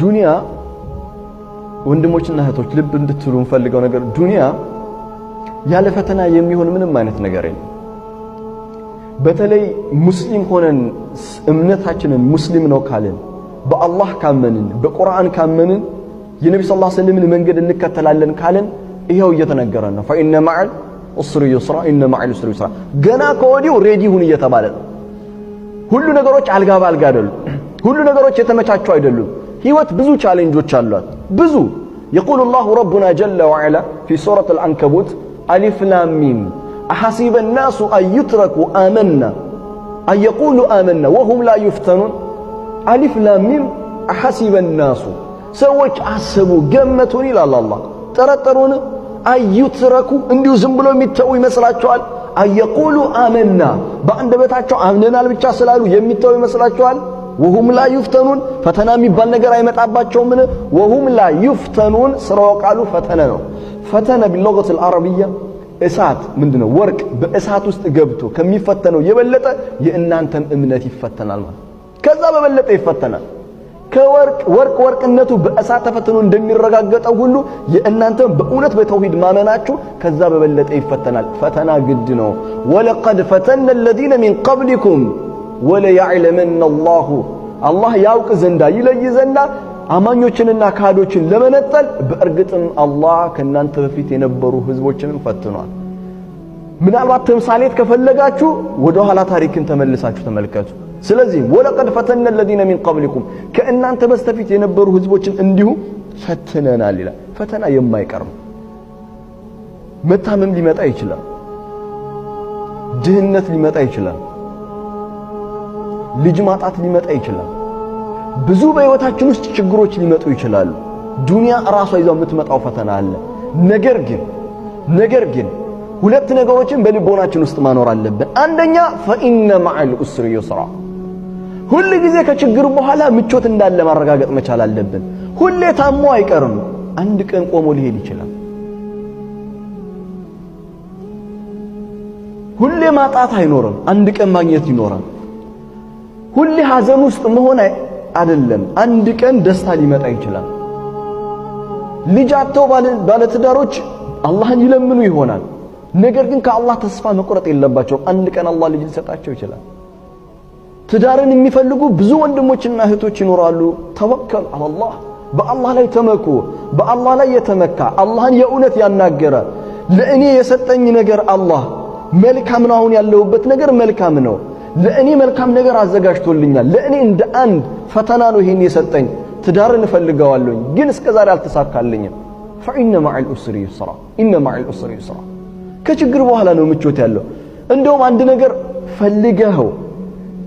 ዱንያ ወንድሞችና እህቶች ልብ እንድትሉ እንፈልገው ነገር ዱንያ ያለ ፈተና የሚሆን ምንም አይነት ነገር የለም። በተለይ ሙስሊም ሆነን እምነታችንን ሙስሊም ነው ካልን በአላህ ካመንን በቁርአን ካመንን የነብዩ ሰለላሁ ዐለይሂ ወሰለም መንገድ እንከተላለን ካልን ይሄው እየተነገረ ነው። ፈኢነ መዐል ዑስሪ ዩስራ ኢነ መዐል ዑስሪ ዩስራ ገና ከወዲሁ ሬዲ ሁን እየተባለ ነው። ሁሉ ነገሮች አልጋ ባልጋ አይደሉም። ሁሉ ነገሮች የተመቻቹ አይደሉም። ህይወት ብዙ ቻሌንጆች አሏት። ብዙ يقول الله ربنا جل وعلا في سورة العنكبوت ألف لام ميم أحسب الناس أن يتركوا آمنا أن يقولوا آمنا وهم لا يفتنون ألف لام ميم أحسب الناس سوّج عسبوا جمتون إلى الله ترترون أن يتركوا انديو زنبلو ميتوي مسلاتشوال أن يقولوا آمنا بأن دبتاتشو آمننا لبتشا سلالو يميتوي مسلاتشوال وهم لا يفتنون فتنا የሚባል ነገር አይመጣባቸውም وهم لا يفتنون ስራው ቃሉ ፈተና ነው ፈተና باللغة العربية እሳት ምንድነው ወርቅ በእሳት ውስጥ ገብቶ ከሚፈተነው የበለጠ የእናንተም እምነት ይፈተናል ማለት ከዛ በበለጠ ይፈተናል ወርቅነቱ በእሳት ተፈትኖ እንደሚረጋገጠው ሁሉ የእናንተም በእውነት በተውሂድ ማመናችሁ ከዛ በበለጠ ይፈተናል ፈተና ግድ ነው ولقد فتنا الذين من قبلكم ولا يعلمن الله ያውቅ ዘንዳ ይለይ ዘንዳ አማኞችንና ካዶችን ለመነጠል በእርግጥም አላህ ከናንተ በፊት የነበሩ ህዝቦችንም ፈትኗል። ምናልባት ተምሳሌት ከፈለጋችሁ ወደ ኋላ ታሪክን ተመልሳችሁ ተመልከቱ። ስለዚህ ወለቀድ ፈተነ الذين من قبلكم ከእናንተ በስተፊት የነበሩ ህዝቦችን እንዲሁ ፈትነናል ይላል። ፈተና የማይቀር ነው። መታመም ሊመጣ ይችላል። ድህነት ሊመጣ ይችላል። ልጅ ማጣት ሊመጣ ይችላል። ብዙ በህይወታችን ውስጥ ችግሮች ሊመጡ ይችላሉ። ዱንያ ራሷ ይዛው የምትመጣው ፈተና አለ። ነገር ግን ሁለት ነገሮችን በልቦናችን ውስጥ ማኖር አለብን። አንደኛ ፈኢነ መዐል ዑስሪ ዩስራ ሁሉ ጊዜ ከችግር በኋላ ምቾት እንዳለ ማረጋገጥ መቻል አለብን። ሁሌ ታሞ አይቀርም። አንድ ቀን ቆሞ ሊሄድ ይችላል። ሁሌ ማጣት አይኖርም። አንድ ቀን ማግኘት ይኖራል። ሁሌ ሐዘን ውስጥ መሆን አይደለም። አንድ ቀን ደስታ ሊመጣ ይችላል። ልጅ አጥተው ባለትዳሮች አላህን ይለምኑ ይሆናል። ነገር ግን ከአላህ ተስፋ መቁረጥ የለባቸው። አንድ ቀን አላህ ልጅ ሊሰጣቸው ይችላል። ትዳርን የሚፈልጉ ብዙ ወንድሞችና እህቶች ይኖራሉ። ተወከል አላህ በአላህ ላይ ተመኩ። በአላህ ላይ የተመካ አላህን የእውነት ያናገረ ለእኔ የሰጠኝ ነገር አላህ መልካም ነው። አሁን ያለሁበት ነገር መልካም ነው። ለእኔ መልካም ነገር አዘጋጅቶልኛል። ለእኔ እንደ አንድ ፈተና ነው ይሄን የሰጠኝ። ትዳርን እፈልገዋለሁ ግን እስከዛሬ አልተሳካልኝም። فإن مع العسر يسرا إن مع العسر يسرا ከችግር በኋላ ነው ምቾት ያለው። እንደውም አንድ ነገር ፈልገው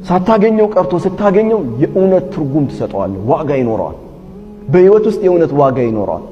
ሳታገኘው ቀርቶ ስታገኘው የእውነት ትርጉም ትሰጠዋለህ። ዋጋ ይኖረዋል። በህይወት ውስጥ የእውነት ዋጋ ይኖረዋል።